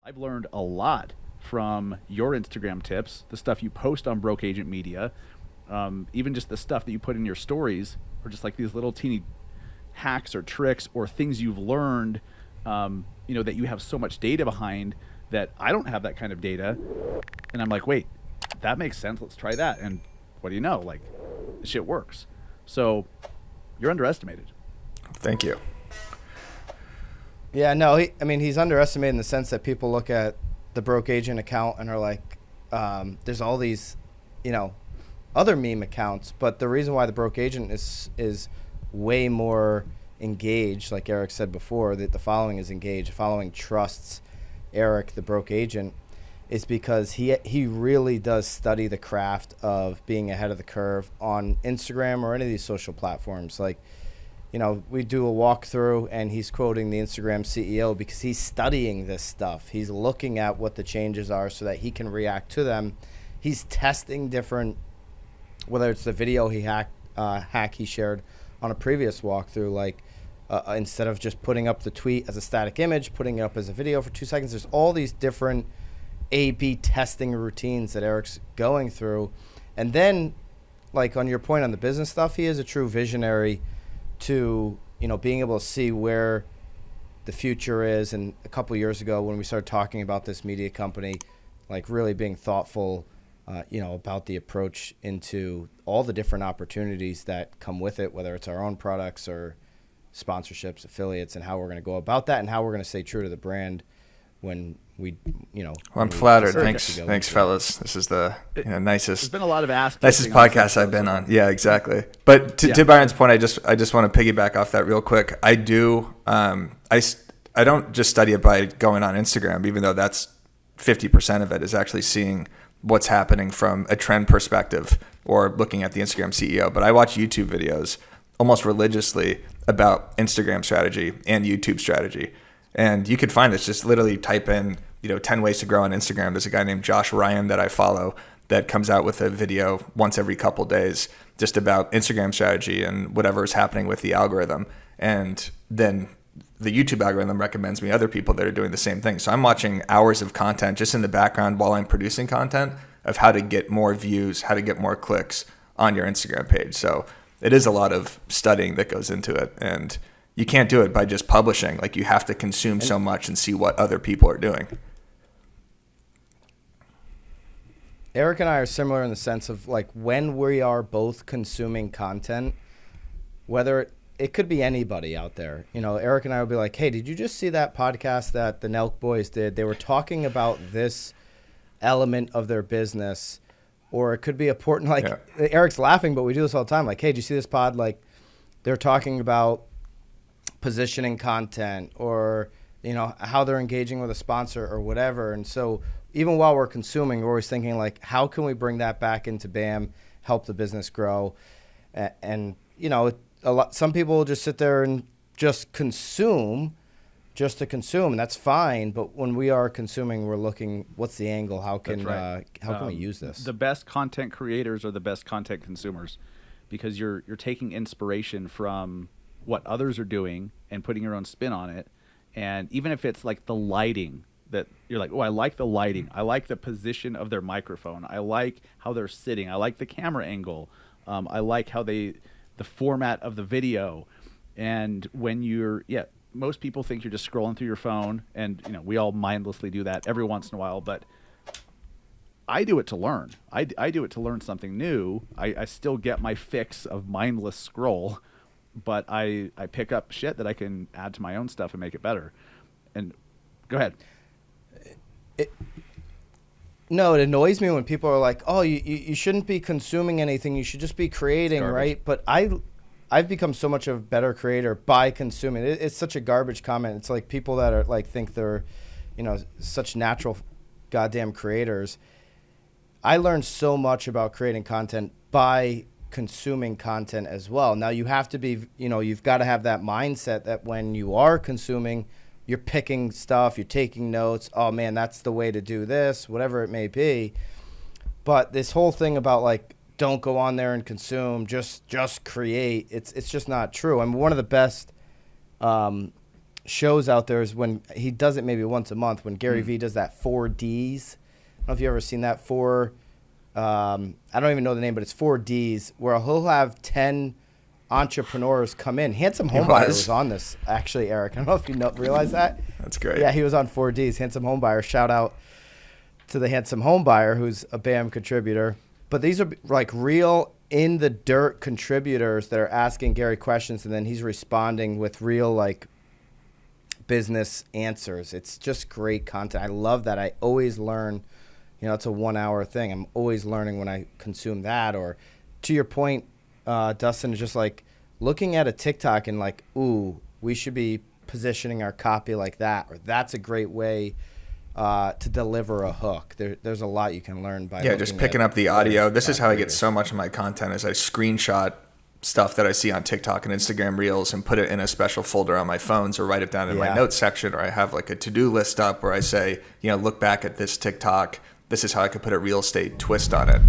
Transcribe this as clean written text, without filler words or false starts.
I've learned a lot from your Instagram tips, the stuff you post on Broke Agent Media, even just the stuff that you put in your stories, or just like these little teeny hacks or tricks or things you've learned, that you have so much data behind that I don't have that kind of data. And I'm like, wait, that makes sense. Let's try that. And what do you know? Like, this shit works. So you're underestimated. Thank you. Yeah, no, he's underestimated in the sense that people look at the Broke Agent account and are like, there's all these, other meme accounts, but the reason why the Broke Agent is way more engaged, like Eric said before, that the following is engaged, the following trusts Eric, the Broke Agent, is because he really does study the craft of being ahead of the curve on Instagram or any of these social platforms. Like, we do a walkthrough and he's quoting the Instagram CEO because he's studying this stuff. He's looking at what the changes are so that he can react to them. He's testing different, whether it's the video hack he shared on a previous walkthrough, like instead of just putting up the tweet as a static image, putting it up as a video for 2 seconds. There's all these different A/B testing routines that Eric's going through. And then, like on your point on the business stuff, he is a true visionary to being able to see where the future is. And a couple of years ago when we started talking about this media company, like really being thoughtful about the approach into all the different opportunities that come with it, whether it's our own products or sponsorships, affiliates, and how we're going to go about that and how we're going to stay true to the brand when we well, I'm flattered. Thanks fellas. This is the nicest. There's been a lot of nicest podcast I've been on. Yeah, exactly. But to Byron's point, I just want to piggyback off that real quick. I do I don't just study it by going on Instagram, even though that's 50% of it is actually seeing what's happening from a trend perspective or looking at the Instagram CEO. But I watch YouTube videos almost religiously about Instagram strategy and YouTube strategy. And you could find this, just literally type in, 10 ways to grow on Instagram. There's a guy named Josh Ryan that I follow that comes out with a video once every couple days just about Instagram strategy and whatever is happening with the algorithm. And then the YouTube algorithm recommends me other people that are doing the same thing. So I'm watching hours of content just in the background while I'm producing content of how to get more views, how to get more clicks on your Instagram page. So it is a lot of studying that goes into it. And you can't do it by just publishing. Like, you have to consume so much and see what other people are doing. Eric and I are similar in the sense of, like, when we are both consuming content, whether it could be anybody out there. Eric and I would be like, hey, did you just see that podcast that the Nelk boys did? They were talking about this element of their business. Or it could be important, like, Eric's laughing, but we do this all the time. Like, hey, did you see this pod? Like, they're talking about positioning content or, how they're engaging with a sponsor or whatever. And so even while we're consuming, we're always thinking, like, how can we bring that back into BAM, help the business grow? And some people will just sit there and just consume just to consume, and that's fine. But when we are consuming, we're looking, what's the angle? How can we use this? The best content creators are the best content consumers, because you're taking inspiration from what others are doing and putting your own spin on it. And even if it's like the lighting, that you're like, oh, I like the lighting. I like the position of their microphone. I like how they're sitting. I like the camera angle. I like how the format of the video. And when most people think you're just scrolling through your phone, and we all mindlessly do that every once in a while, but I do it to learn. I do it to learn something new. I still get my fix of mindless scroll, but I pick up shit that I can add to my own stuff and make it better. And go ahead. No, it annoys me when people are like, oh, you shouldn't be consuming anything. You should just be creating, right? But I've become so much of a better creator by consuming. It's such a garbage comment. It's like people that are like think they're, such natural goddamn creators. I learned so much about creating content by consuming content as well. Now you have to be, you've got to have that mindset that when you are consuming, you're picking stuff, you're taking notes. Oh man, that's the way to do this, whatever it may be. But this whole thing about like, don't go on there and consume, just create. It's just not true. I mean, one of the best shows out there is when he does it maybe once a month, when Gary Vee does that 4Ds. I don't know if you've ever seen that. I don't even know the name, but it's 4Ds, where he'll have 10 entrepreneurs come in. Handsome Homebuyer was on this, actually, Eric. I don't know if you realize that. That's great. Yeah, he was on 4Ds. Handsome Homebuyer. Shout out to the Handsome Homebuyer, who's a BAM contributor. But these are like real in the dirt contributors that are asking Gary questions, and then he's responding with real like business answers. It's just great content. I love that. I always learn. It's a 1 hour thing. I'm always learning when I consume that. Or to your point, Dustin, is just like looking at a TikTok and like, ooh, we should be positioning our copy like that, or that's a great way to deliver a hook. There's a lot you can learn by just picking up the audio. This is how I get so much of my content is I screenshot stuff that I see on TikTok and Instagram Reels and put it in a special folder on my phones, or write it down in my notes section, or I have like a to-do list up where I say, look back at this TikTok. This is how I could put a real estate twist on it.